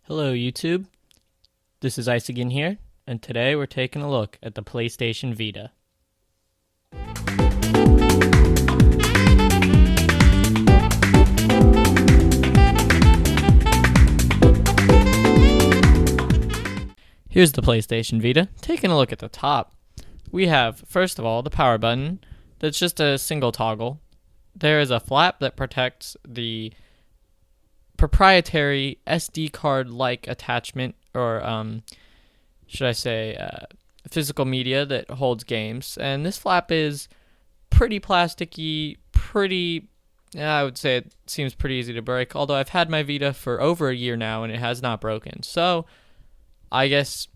Hello YouTube, this is Ice again here, and today we're taking a look at the PlayStation Vita. Here's the PlayStation Vita. Taking a look at the top, we have, first of all, the power button. That's just a single toggle. There is a flap that protects the proprietary SD card-like attachment, or should I say physical media that holds games. And this flap is pretty plasticky, I would say it seems pretty easy to break, although I've had my Vita for over a year now and it has not broken. So I guess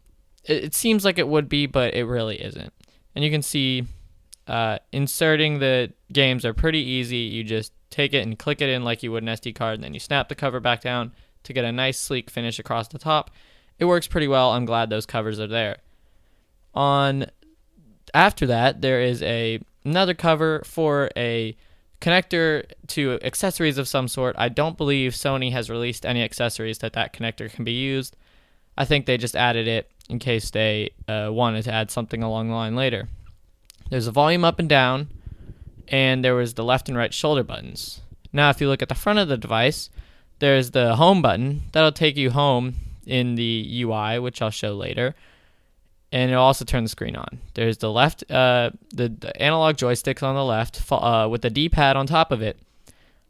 it seems like it would be, but it really isn't. And you can see inserting the games are pretty easy. You just take it and click it in like you would an SD card, and then you snap the cover back down to get a nice sleek finish across the top. It works pretty well. I'm glad those covers are there. After that, there is another cover for a connector to accessories of some sort. I don't believe Sony has released any accessories that connector can be used. I think they just added it in case they wanted to add something along the line later. There's a volume up and down, and there was the left and right shoulder buttons. Now, if you look at the front of the device, there's the home button. That'll take you home in the UI, which I'll show later, and it'll also turn the screen on. There's the left, the analog joysticks on the left with the D-pad on top of it.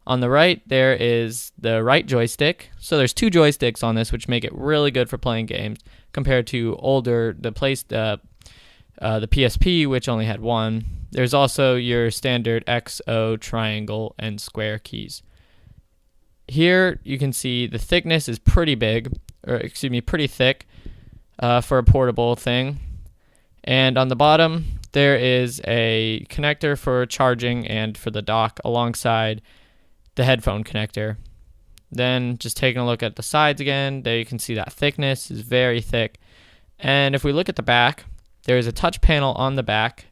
On the right, there is the right joystick. So there's two joysticks on this, which make it really good for playing games compared to older the PSP, which only had one. There's also your standard X, O, triangle, and square keys. Here you can see the thickness is pretty thick for a portable thing. And on the bottom, there is a connector for charging and for the dock alongside the headphone connector. Then just taking a look at the sides again, there you can see that thickness is very thick. And if we look at the back, there is a touch panel on the back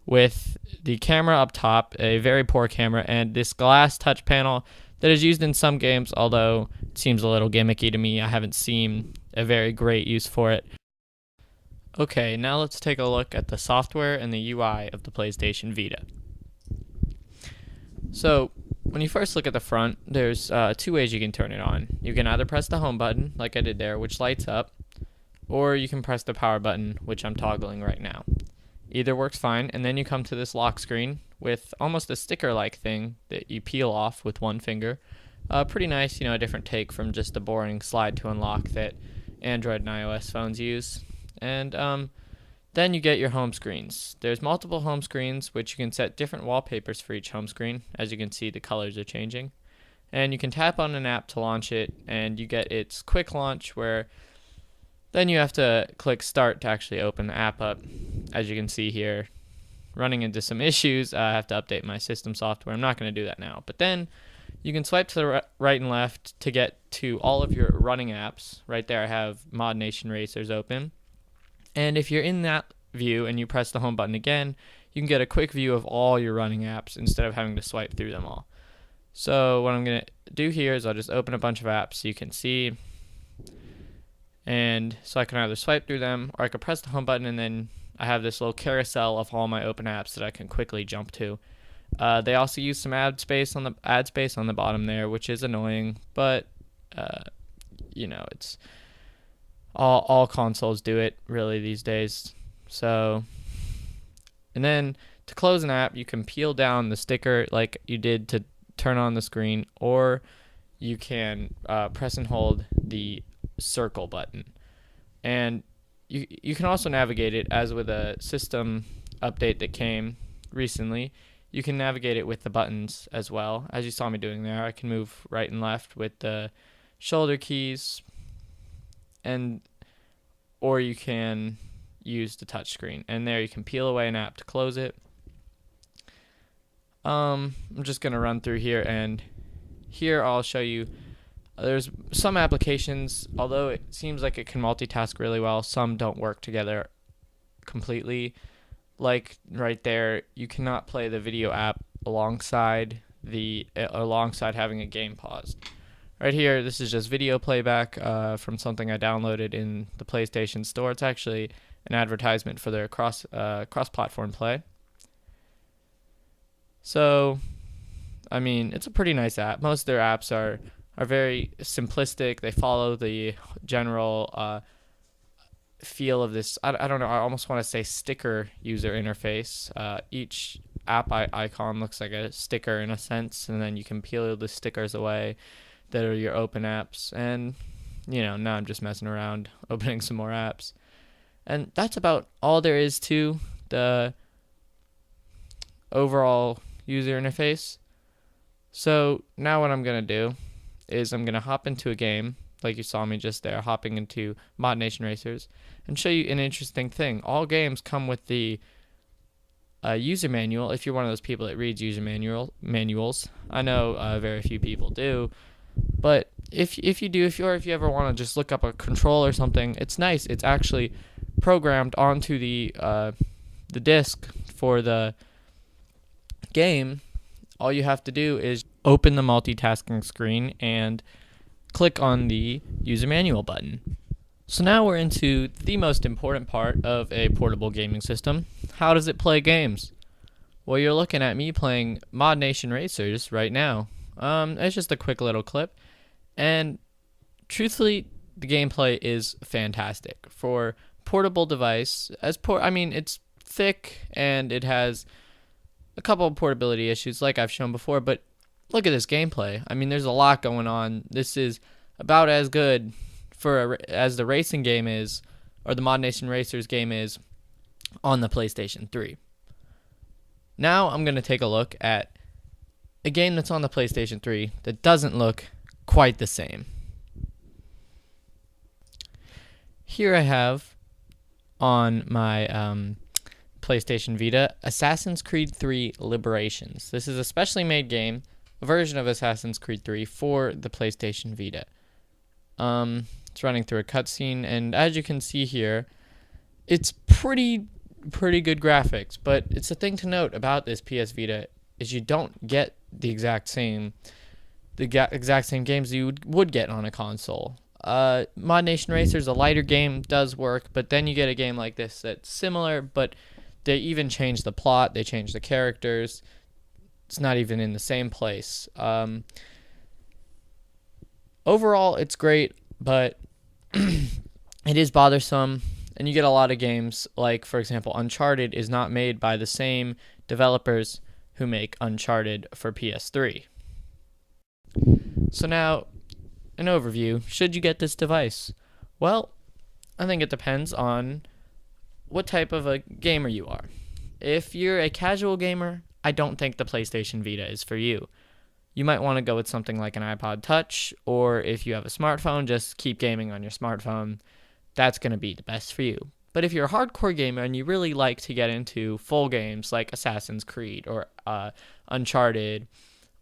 with the camera up top, a very poor camera, and this glass touch panel that is used in some games, although it seems a little gimmicky to me. I haven't seen a very great use for it. Okay, now let's take a look at the software and the UI of the PlayStation Vita. So, when you first look at the front, there's two ways you can turn it on. You can either press the home button, like I did there, which lights up, or you can press the power button, which I'm toggling right now. Either works fine, and then you come to this lock screen with almost a sticker-like thing that you peel off with one finger. Pretty nice, a different take from just a boring slide to unlock that Android and iOS phones use. And then you get your home screens. There's multiple home screens, which you can set different wallpapers for each home screen. As you can see, the colors are changing. And you can tap on an app to launch it, and you get its quick launch, where then you have to click start to actually open the app up. As you can see here, running into some issues. I have to update my system software. I'm not going to do that now. But then you can swipe to the right and left to get to all of your running apps. Right there I have Mod Nation Racers open. And if you're in that view and you press the home button again, you can get a quick view of all your running apps instead of having to swipe through them all. So what I'm going to do here is I'll just open a bunch of apps so you can see. And so I can either swipe through them, or I could press the home button, and then I have this little carousel of all my open apps that I can quickly jump to. They also use some ad space on the bottom there, which is annoying, but it's all consoles do it really these days. So, and then to close an app, you can peel down the sticker like you did to turn on the screen, or you can press and hold the circle button. And you can also navigate it, as with a system update that came recently. You can navigate it with the buttons as well, as you saw me doing there. I can move right and left with the shoulder keys, or you can use the touch screen. And there you can peel away an app to close it. I'm just going to run through here, and here I'll show you. There's some applications, although it seems like it can multitask really well, some don't work together completely. Like right there, you cannot play the video app alongside having a game paused. Right here, this is just video playback from something I downloaded in the PlayStation Store. It's actually an advertisement for their cross-platform play. So, I mean, it's a pretty nice app. Most of their apps are very simplistic. They follow the general feel of this. I don't know. I almost want to say sticker user interface. Each app icon looks like a sticker in a sense, and then you can peel the stickers away that are your open apps. And now I'm just messing around opening some more apps, and that's about all there is to the overall user interface. So now what I'm gonna do is I'm gonna hop into a game, like you saw me just there, hopping into Mod Nation Racers, and show you an interesting thing. All games come with the user manual. If you're one of those people that reads user manuals, I know very few people do. But if you do, if you ever want to just look up a control or something, it's nice. It's actually programmed onto the disc for the game. All you have to do is open the multitasking screen and click on the user manual button. So now we're into the most important part of a portable gaming system. How does it play games? Well, you're looking at me playing Mod Nation Racers right now. It's just a quick little clip, and truthfully, the gameplay is fantastic for portable device. It's thick and it has a couple of portability issues, like I've shown before. But look at this gameplay. I mean, there's a lot going on. This is about as good as the racing game is, or the Mod Nation Racers game is, on the PlayStation 3. Now I'm going to take a look at a game that's on the PlayStation 3 that doesn't look quite the same. Here I have on my PlayStation Vita Assassin's Creed 3 Liberations. This is a specially made game, a version of Assassin's Creed 3 for the PlayStation Vita. It's running through a cutscene, and as you can see here, it's pretty good graphics. But it's a thing to note about this PS Vita is you don't get the exact same games you would get on a console. Mod Nation Racers, a lighter game, does work, but then you get a game like this that's similar, but they even change the plot, they change the characters. It's not even in the same place. Overall, it's great, but it is bothersome, and you get a lot of games, like, for example, Uncharted is not made by the same developers who make Uncharted for PS3. So now, an overview. Should you get this device? Well, I think it depends on what type of a gamer you are. If you're a casual gamer, I don't think the PlayStation Vita is for you. You might want to go with something like an iPod Touch, or if you have a smartphone, just keep gaming on your smartphone. That's going to be the best for you. But if you're a hardcore gamer and you really like to get into full games like Assassin's Creed or Uncharted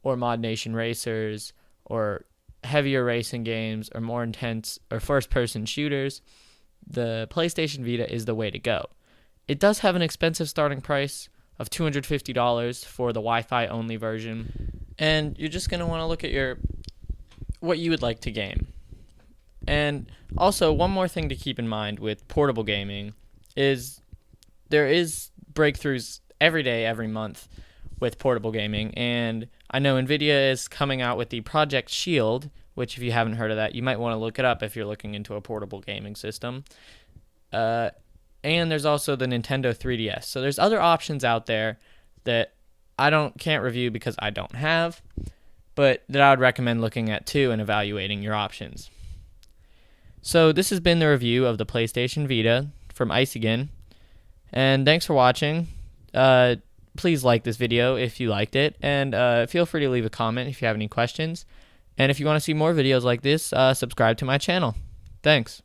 or Mod Nation Racers or heavier racing games or more intense or first-person shooters, the PlayStation Vita is the way to go. It does have an expensive starting price of $250 for the Wi-Fi only version, and you're just going to want to look at what you would like to game. And also, one more thing to keep in mind with portable gaming is there is breakthroughs every day, every month with portable gaming. And I know NVIDIA is coming out with the Project Shield, which if you haven't heard of that, you might want to look it up if you're looking into a portable gaming system. And there's also the Nintendo 3DS. So there's other options out there that I can't review because I don't have, but that I would recommend looking at too and evaluating your options. So this has been the review of the PlayStation Vita from Ice Again, and thanks for watching. Please like this video if you liked it, and feel free to leave a comment if you have any questions. And if you want to see more videos like this, subscribe to my channel. Thanks.